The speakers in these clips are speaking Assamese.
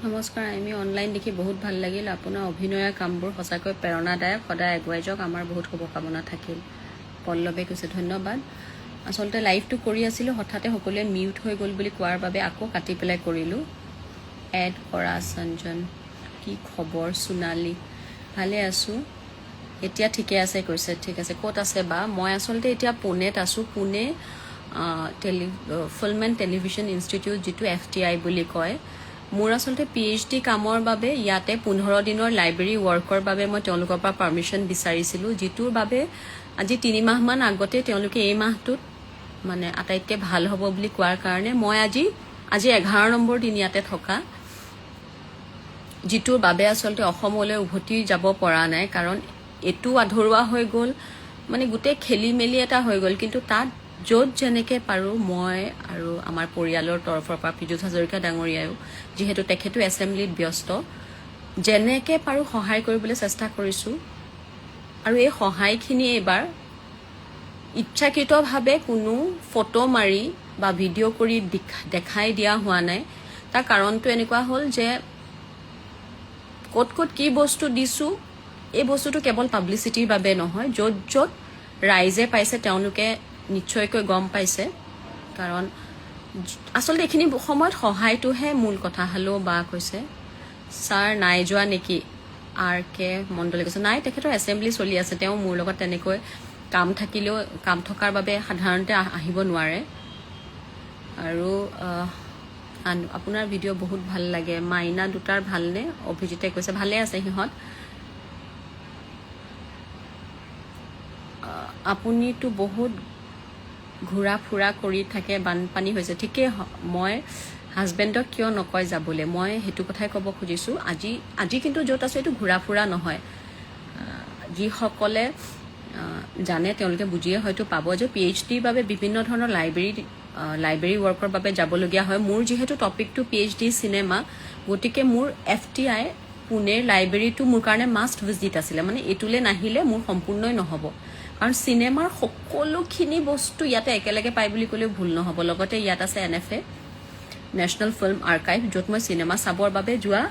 নমস্কাৰ, আমি অনলাইন দেখি বহুত ভাল লাগিল। আপোনাৰ অভিনয়ৰ কামবোৰ সঁচাকৈ প্ৰেৰণাদায়ক, সদায় আগুৱাই যাওক। আমাৰ বহুত শুভকামনা থাকিল। পল্লৱে কৈছে ধন্যবাদ। আচলতে লাইভটো কৰি আছিলোঁ, হঠাতে সকলোৱে মিউট হৈ গ'ল বুলি কোৱাৰ বাবে আকৌ কাটি পেলাই কৰিলোঁ। এড কৰা সঞ্জন, কি খবৰ? সোণালী, ভালে আছোঁ। এতিয়া ঠিকে আছে কৈছে, ঠিক আছে। ক'ত আছে বা? মই আচলতে এতিয়া পুনেত আছোঁ। Pune film and television institute, যিটো FTI বুলি কয়। মোৰ আচলতে PhD কামৰ বাবে ইয়াতে 15 দিনৰ লাইব্ৰেৰী ৱৰ্কৰ বাবে মই তেওঁলোকৰ পৰা পাৰ্মিশ্যন বিচাৰিছিলোঁ, যিটোৰ বাবে আজি 3 মাহমান আগতে তেওঁলোকে এই মাহটোত মানে আটাইতকৈ ভাল হ'ব বুলি কোৱাৰ কাৰণে মই আজি 11 নম্বৰ দিন ইয়াতে থকা, যিটোৰ বাবে আচলতে অসমলৈ উভতি যাব পৰা নাই। কাৰণ এইটো আধৰুৱা হৈ গ'ল, মানে গোটেই খেলি মেলি এটা হৈ গ'ল। কিন্তু তাত য'ত যেনেকৈ পাৰোঁ, মই আৰু আমাৰ পৰিয়ালৰ তৰফৰ পৰা পীযুষ হাজৰিকা ডাঙৰীয়ায়ো, যিহেতু তেখেতো এছেম্বলিত ব্যস্ত, যেনেকৈ পাৰোঁ সহায় কৰিবলৈ চেষ্টা কৰিছোঁ। আৰু এই সহায়খিনি এইবাৰ ইচ্ছাকৃতভাৱে কোনো ফটো মাৰি বা ভিডিঅ' কৰি দেখাই দিয়া হোৱা নাই। তাৰ কাৰণটো এনেকুৱা হ'ল যে ক'ত ক'ত কি বস্তু দিছোঁ, এই বস্তুটো কেৱল পাব্লিচিটিৰ বাবে নহয়। য'ত য'ত ৰাইজে পাইছে তেওঁলোকে নিশ্চয়কৈ গম পাইছে। কাৰণ আচলতে এইখিনি সময়ত সহায়টোহে মূল কথা। হেল্ল' বা কৈছে, ছাৰ নাই যোৱা নেকি? RK মণ্ডলে কৈছে নাই, তেখেতৰ এছেম্বলি চলি আছে। তেওঁ মোৰ লগত তেনেকৈ কাম থাকিলেও, কাম থকাৰ বাবে সাধাৰণতে আহিব নোৱাৰে। আৰু আপোনাৰ ভিডিঅ' বহুত ভাল লাগে। মাইনা দুটাৰ ভালনে? অভিজিতে কৈছে ভালে আছে সিহঁত। আপুনিতো বহুত ঘূৰা ফুৰা কৰি থাকে, বানপানী হৈছে। ঠিকেই, মই হাজবেণ্ডক কিয় নকয় যাবলৈ, মই সেইটো কথাই ক'ব খুজিছোঁ। আজি কিন্তু য'ত আছোঁ এইটো ঘূৰা ফুৰা নহয়। যিসকলে জানে তেওঁলোকে বুজিয়ে হয়তো পাব যে PhDৰ বাবে বিভিন্ন ধৰণৰ লাইব্ৰেৰী ৱৰ্কৰ বাবে যাবলগীয়া হয়। মোৰ যিহেতু টপিকটো PhD চিনেমা, গতিকে মোৰ FTI পুনেৰ লাইব্ৰেৰীটো মোৰ কাৰণে মাষ্ট ভিজিট আছিলে। মানে এইটোলৈ নাহিলে মোৰ সম্পূৰ্ণই নহ'ব। কাৰণ চিনেমাৰ সকলোখিনি বস্তু ইয়াতে একেলগে পায় বুলি ক'লেও ভুল নহ'ব। লগতে ইয়াত আছে NFA, নেশ্যনেল ফিল্ম আৰ্কাইভ, য'ত মই চিনেমা চাবৰ বাবে যোৱা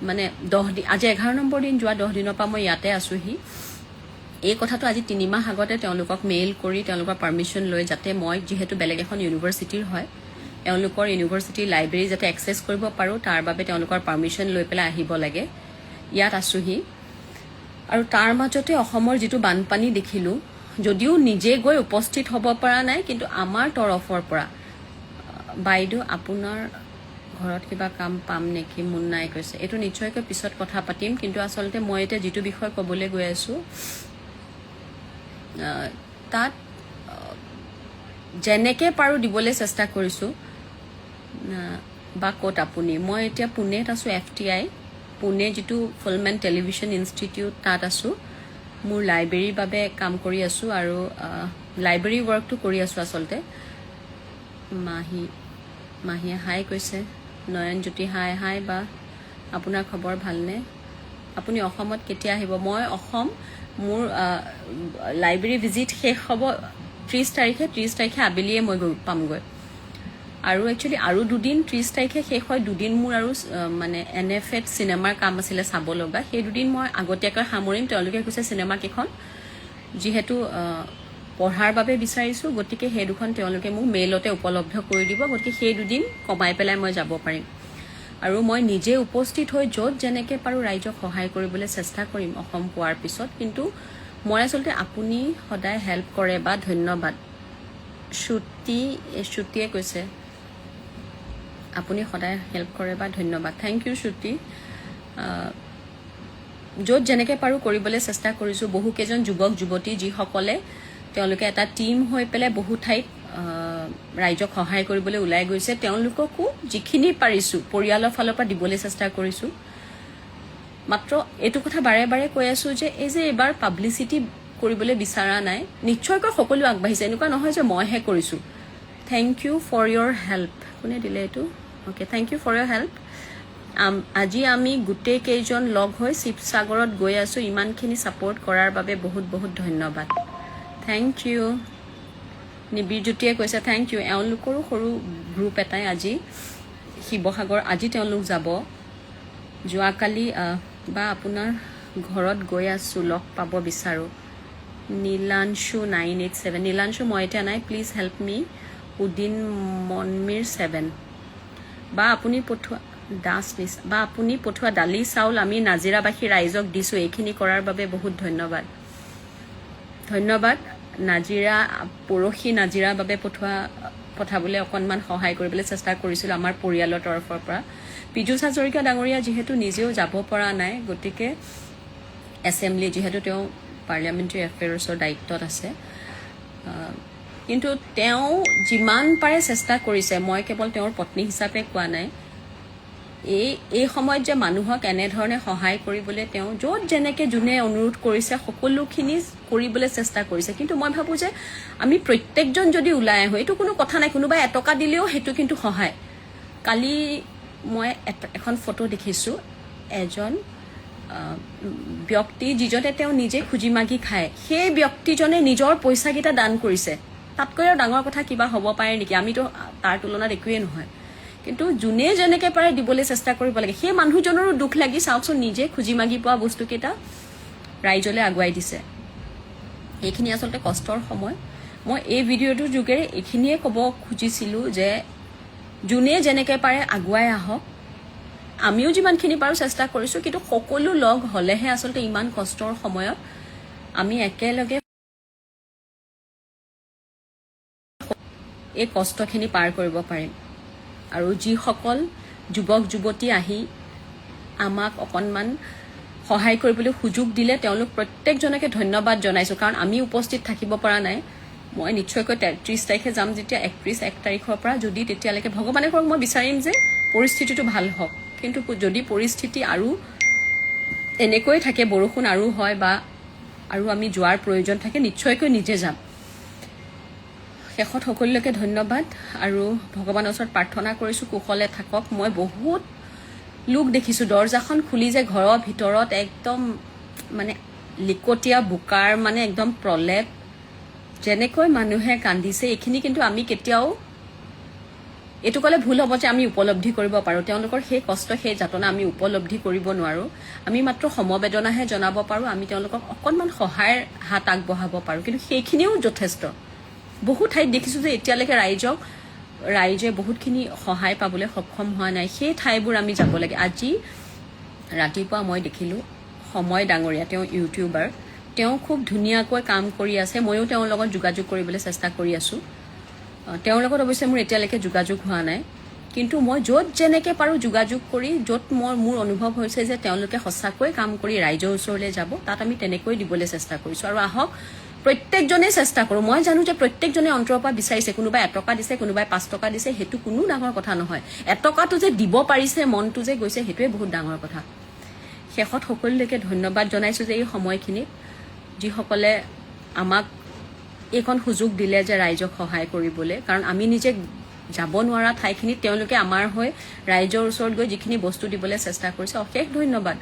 মানে 10 দিন, আজি 11 নম্বৰ দিন, যোৱা 10 দিনৰ পৰা মই ইয়াতে আছোঁহি। এই কথাটো আজি 3 মাহ আগতে তেওঁলোকক মেইল কৰি তেওঁলোকৰ পাৰ্মিশ্যন লৈ, যাতে মই যিহেতু বেলেগ এখন ইউনিভাৰ্চিটিৰ হয়, তেওঁলোকৰ ইউনিভাৰ্চিটিৰ লাইব্ৰেৰী যাতে এক্সেছ কৰিব পাৰোঁ, তাৰ বাবে তেওঁলোকৰ পাৰ্মিশ্যন লৈ পেলাই আহিব লাগে। ইয়াত আছোঁহি। আৰু তাৰ মাজতে অসমৰ যিটো বানপানী দেখিলোঁ, যদিও নিজে গৈ উপস্থিত হ'ব পৰা নাই, কিন্তু আমাৰ তৰফৰ পৰা বাইদেউ আপোনাৰ ঘৰত কিবা কাম পাম নেকি? মুন্নাই কৈছে এইটো নিশ্চয়কৈ পিছত কথা পাতিম। কিন্তু আচলতে মই এতিয়া যিটো বিষয় ক'বলৈ গৈ আছোঁ, তাত যেনেকৈ পাৰোঁ দিবলৈ চেষ্টা কৰিছোঁ। বা ক'ত আপুনি? মই এতিয়া পুনেত আছোঁ, FTI পুনে যিটো ফিল্ম এণ্ড টেলিভিশ্যন ইনষ্টিটিউট, তাত আছোঁ। মোৰ লাইব্ৰেৰীৰ বাবে কাম কৰি আছোঁ আৰু লাইব্ৰেৰী ৱৰ্কটো কৰি আছোঁ আচলতে। মাহীয়ে হাই কৈছে। নয়নজ্যোতি হাই বা আপোনাৰ খবৰ ভালনে? আপুনি অসমত কেতিয়া আহিব? মই অসম, মোৰ লাইব্ৰেৰী ভিজিট শেষ হ'ব 30 তাৰিখে আবেলিয়ে মই পামগৈ। আৰু একচুৱেলি আৰু 2 দিন, 30 তাৰিখে শেষ হয়। 2 দিন মোৰ আৰু মানে NFAত চিনেমাৰ কাম আছিলে চাব লগা। সেই 2 দিন মই আগতীয়াকৈ সামৰিম। তেওঁলোকে কৈছে চিনেমাকেইখন যিহেতু পঢ়াৰ বাবে বিচাৰিছোঁ, গতিকে সেই 2খন তেওঁলোকে মোক মেইলতে উপলব্ধ কৰি দিব। গতিকে সেই 2 দিন কমাই পেলাই মই যাব পাৰিম। আৰু মই নিজে উপস্থিত হৈ য'ত যেনেকৈ পাৰোঁ ৰাইজক সহায় কৰিবলৈ চেষ্টা কৰিম অসম পোৱাৰ পিছত। কিন্তু মই আচলতে আপুনি সদায় হেল্প কৰে বা ধন্যবাদ। শ্ৰুতিয়ে কৈছে আপুনি সদায় হেল্প কৰে বা ধন্যবাদ। থেংক ইউ শ্ৰুতি। য'ত যেনেকৈ পাৰোঁ কৰিবলৈ চেষ্টা কৰিছোঁ। বহুকেইজন যুৱক যুৱতী যিসকলে তেওঁলোকে এটা টীম হৈ পেলাই বহু ঠাইত ৰাইজক সহায় কৰিবলৈ ওলাই গৈছে, তেওঁলোককো যিখিনি পাৰিছোঁ পৰিয়ালৰ ফালৰ পৰা দিবলৈ চেষ্টা কৰিছোঁ। মাত্ৰ এইটো কথা বাৰে বাৰে কৈ আছোঁ যে এই যে এইবাৰ পাব্লিচিটি কৰিবলৈ বিচৰা নাই, নিশ্চয়কৈ সকলো আগবাঢ়িছে। এনেকুৱা নহয় যে মইহে কৰিছোঁ। Thank you for your help. কোনে দিলে এইটো? Okay, thank you for your help. আজি আমি গোটেই কেইজন লগ হৈ শিৱসাগৰত গৈ আছোঁ। ইমানখিনি ছাপোৰ্ট কৰাৰ বাবে বহুত বহুত ধন্যবাদ। Thank U. নিবিৰজ্যোতিয়ে কৈছে থেংক ইউ। এওঁলোকৰো সৰু গ্ৰুপ এটাই আজি শিৱসাগৰ, আজি তেওঁলোক যাব। যোৱাকালি বা আপোনাৰ ঘৰত গৈ আছোঁ, লগ পাব বিচাৰোঁ। নীলাংশু 987, নীলাংশু মই এতিয়া নাই, প্লিজ হেল্প মি। উদিন মনমিৰ 7, বা আপুনি পঠোৱা দাস মিছ, বা আপুনি পঠোৱা দালি চাউল আমি নাজিৰাবাসী ৰাইজক দিছোঁ। এইখিনি কৰাৰ বাবে বহুত ধন্যবাদ। ধন্যবাদ। নাজিৰা পৰহি নাজিৰাৰ বাবে পঠাবলৈ অকণমান সহায় কৰিবলৈ চেষ্টা কৰিছিলোঁ আমাৰ পৰিয়ালৰ তৰফৰ পৰা। পীযুষ হাজৰিকা ডাঙৰীয়া যিহেতু নিজেও যাব পৰা নাই, গতিকে এছেম্বলি যিহেতু তেওঁ পাৰ্লিয়ামেণ্টাৰী এফেয়াৰ্ছৰ দায়িত্বত আছে, কিন্তু তেওঁ যিমান পাৰে চেষ্টা কৰিছে। মই কেৱল তেওঁৰ পত্নী হিচাপে কোৱা নাই। এই সময়ত যে মানুহক এনেধৰণে সহায় কৰিবলৈ তেওঁ য'ত যেনেকৈ যোনে অনুৰোধ কৰিছে সকলোখিনি কৰিবলৈ চেষ্টা কৰিছে। কিন্তু মই ভাবোঁ যে আমি প্ৰত্যেকজন যদি ওলাই আহোঁ, এইটো কোনো কথা নাই, কোনোবাই এটকা দিলেও সেইটো কিন্তু সহায়। কালি মই এখন ফটো দেখিছোঁ, এজন ব্যক্তি যিজনে তেওঁ নিজে খুজি মাগি খায়, সেই ব্যক্তিজনে নিজৰ পইচাকেইটা দান কৰিছে। তাতকৈ আৰু ডাঙৰ কথা কিবা হ'ব পাৰে নেকি? আমিতো তাৰ তুলনাত একোৱেই নহয়। কিন্তু যোনে যেনেকৈ পাৰে দিবলৈ চেষ্টা কৰিব লাগে। সেই মানুহজনৰো দুখ লাগি চাওকচোন, নিজে খুজি মাগি পোৱা বস্তুকেইটা ৰাইজলৈ আগুৱাই দিছে। এইখিনি আচলতে কষ্টৰ সময়। মই এই ভিডিঅ'টোৰ যোগেৰে এইখিনিয়ে ক'ব খুজিছিলোঁ যে যোনে যেনেকৈ পাৰে আগুৱাই আহক। আমিও যিমানখিনি পাৰোঁ চেষ্টা কৰিছোঁ, কিন্তু সকলো লগ হ'লেহে আচলতে ইমান কষ্টৰ সময়ত আমি একেলগে এই কষ্টখিনি পাৰ কৰিব পাৰিম। আৰু যিসকল যুৱক যুৱতী আহি আমাক অকণমান সহায় কৰিবলৈ সুযোগ দিলে, তেওঁলোক প্ৰত্যেকজনকে ধন্যবাদ জনাইছোঁ। কাৰণ আমি উপস্থিত থাকিব পৰা নাই। মই নিশ্চয়কৈ 30 তাৰিখে যাম, যেতিয়া 1 তাৰিখৰ পৰা, যদি তেতিয়ালৈকে ভগৱানে কৰক, মই বিচাৰিম যে পৰিস্থিতিটো ভাল হওক। কিন্তু যদি পৰিস্থিতি আৰু এনেকৈ থাকে, বৰষুণ আৰু হয় বা আৰু আমি যোৱাৰ প্ৰয়োজন থাকে, নিশ্চয়কৈ নিজে যাম। শেষত সকলোকে ধন্যবাদ আৰু ভগৱানৰ ওচৰত প্ৰাৰ্থনা কৰিছোঁ কুশলে থাকক। মই বহুত লোক দেখিছোঁ, দৰ্জাখন খুলি যে ঘৰৰ ভিতৰত একদম মানে লিকটীয়া বোকাৰ মানে একদম প্ৰলেপ, যেনেকৈ মানুহে কান্দিছে। এইখিনি কিন্তু আমি কেতিয়াও, এইটো ক'লে ভুল হ'ব যে আমি উপলব্ধি কৰিব পাৰোঁ। তেওঁলোকৰ সেই কষ্ট, সেই যাতনা আমি উপলব্ধি কৰিব নোৱাৰোঁ। আমি মাত্ৰ সমবেদনাহে জনাব পাৰোঁ। আমি তেওঁলোকক অকণমান সহায়ৰ হাত আগবঢ়াব পাৰোঁ, কিন্তু সেইখিনিও যথেষ্ট। বহু ঠাইত দেখিছোঁ যে এতিয়ালৈকে ৰাইজে বহুতখিনি সহায় পাবলৈ সক্ষম হোৱা নাই। সেই ঠাইবোৰ আমি যাব লাগে। আজি ৰাতিপুৱা মই দেখিলোঁ সময় ডাঙৰীয়া, তেওঁ ইউটিউবাৰ, তেওঁ খুব ধুনীয়াকৈ কাম কৰি আছে। ময়ো তেওঁৰ লগত যোগাযোগ কৰিবলৈ চেষ্টা কৰি আছোঁ। তেওঁৰ লগত অৱশ্যে মোৰ এতিয়ালৈকে যোগাযোগ হোৱা নাই, কিন্তু মই য'ত যেনেকৈ পাৰোঁ যোগাযোগ কৰি, য'ত মোৰ অনুভৱ হৈছে যে তেওঁলোকে সঁচাকৈ কাম কৰি ৰাইজৰ ওচৰলৈ যাব, তাত আমি তেনেকৈ দিবলৈ চেষ্টা কৰিছোঁ। আৰু আহক প্ৰত্যেকজনেই চেষ্টা কৰোঁ। মই জানো যে প্ৰত্যেকজনে অন্তৰৰ পৰা বিচাৰিছে। কোনোবাই 1 টকা দিছে, কোনোবাই 5 টকা দিছে, সেইটো কোনো ডাঙৰ কথা নহয়। 1 টকাটো যে দিব পাৰিছে, মনটো যে গৈছে, সেইটোৱে বহুত ডাঙৰ কথা। শেষত সকলোলৈকে ধন্যবাদ জনাইছোঁ যে এই সময়খিনিত যিসকলে আমাক এইখন সুযোগ দিলে যে ৰাইজক সহায় কৰিবলৈ। কাৰণ আমি নিজে যাব নোৱাৰা ঠাইখিনিত তেওঁলোকে আমাৰ হৈ ৰাইজৰ ওচৰত গৈ যিখিনি বস্তু দিবলৈ চেষ্টা কৰিছে, অশেষ ধন্যবাদ।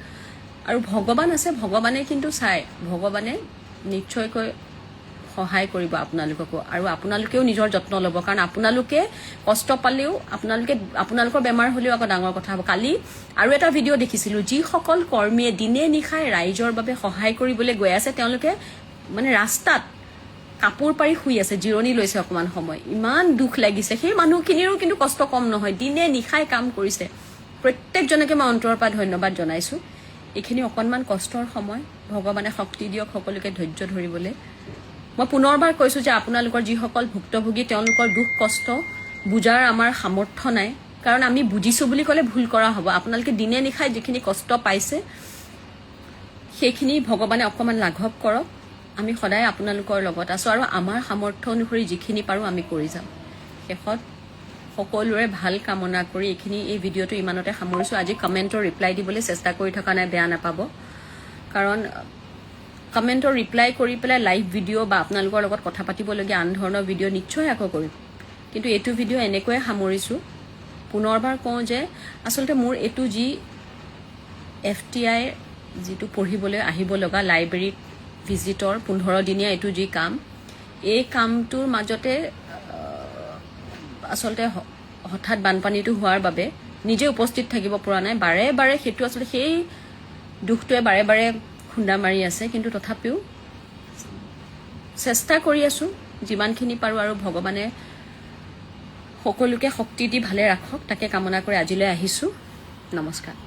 আৰু ভগৱান আছে, ভগৱানে কিন্তু চাই, ভগৱানে নিশ্চয়কৈ সহায় কৰিব আপোনালোককো। আৰু আপোনালোকেও নিজৰ যত্ন ল'ব, কাৰণ আপোনালোকে কষ্ট পালেও আপোনালোকৰ বেমাৰ হ'লেও আকৌ ডাঙৰ কথা হ'ব। কালি আৰু এটা ভিডিঅ' দেখিছিলোঁ, যিসকল কৰ্মীয়ে দিনে নিশাই ৰাইজৰ বাবে সহায় কৰিবলৈ গৈ আছে, তেওঁলোকে মানে ৰাস্তাত কাপোৰ পাৰি শুই আছে, জিৰণি লৈছে অকণমান সময়। ইমান দুখ লাগিছে। সেই মানুহখিনিৰো কিন্তু কষ্ট কম নহয়, দিনে নিশাই কাম কৰিছে। প্ৰত্যেকজনকে মই অন্তৰৰ পৰা ধন্যবাদ জনাইছোঁ। এইখিনি অকণমান কষ্টৰ সময়, ভগৱানে শক্তি দিয়ক সকলোকে ধৈৰ্য ধৰিবলৈ। মই পুনৰবাৰ কৈছোঁ যে আপোনালোকৰ যিসকল ভুক্তভোগী, তেওঁলোকৰ দুখ কষ্ট বুজাৰ আমাৰ সামৰ্থ্য নাই। কাৰণ আমি বুজিছোঁ বুলি ক'লে ভুল কৰা হ'ব। আপোনালোকে দিনে নিশাই যিখিনি কষ্ট পাইছে, সেইখিনি ভগৱানে অকণমান লাঘৱ কৰক। আমি সদায় আপোনালোকৰ লগত আছোঁ আৰু আমাৰ সামৰ্থ্য অনুসৰি যিখিনি পাৰোঁ আমি কৰি যাম। শেষত সকলোৰে ভাল কামনা কৰি এই ভিডিঅ'টো ইমানতে সামৰিছোঁ। আজি কমেণ্টৰ ৰিপ্লাই দিবলৈ চেষ্টা কৰি থকা নাই, বেয়া নাপাব। কাৰণ কমেণ্টৰ ৰিপ্লাই কৰি পেলাই লাইভ ভিডিঅ' বা আপোনালোকৰ লগত কথা পাতিবলগীয়া আন ধৰণৰ ভিডিঅ' নিশ্চয় আকৌ কৰিম। কিন্তু এইটো ভিডিঅ' এনেকৈয়ে সামৰিছোঁ। পুনৰবাৰ কওঁ যে আচলতে মোৰ এইটো যি FTI যিটো পঢ়িবলৈ আহিব লগা লাইব্ৰেৰীত ভিজিটৰ 15 দিনীয়া এইটো যি কাম, এই কামটোৰ মাজতে আচলতে হঠাৎ বানপানীটো হোৱাৰ বাবে নিজে উপস্থিত থাকিব পৰা নাই বাৰে বাৰে সেইটো আচলতে সেই দুখটোৱে বাৰে বাৰে খুন্দা মাৰি আছে কিন্তু তথাপিও চেষ্টা কৰি আছোঁ যিমানখিনি পাৰোঁ আৰু ভগৱানে সকলোকে শক্তি দি ভালে ৰাখক তাকে কামনা কৰি আজিলৈ আহিছোঁ নমস্কাৰ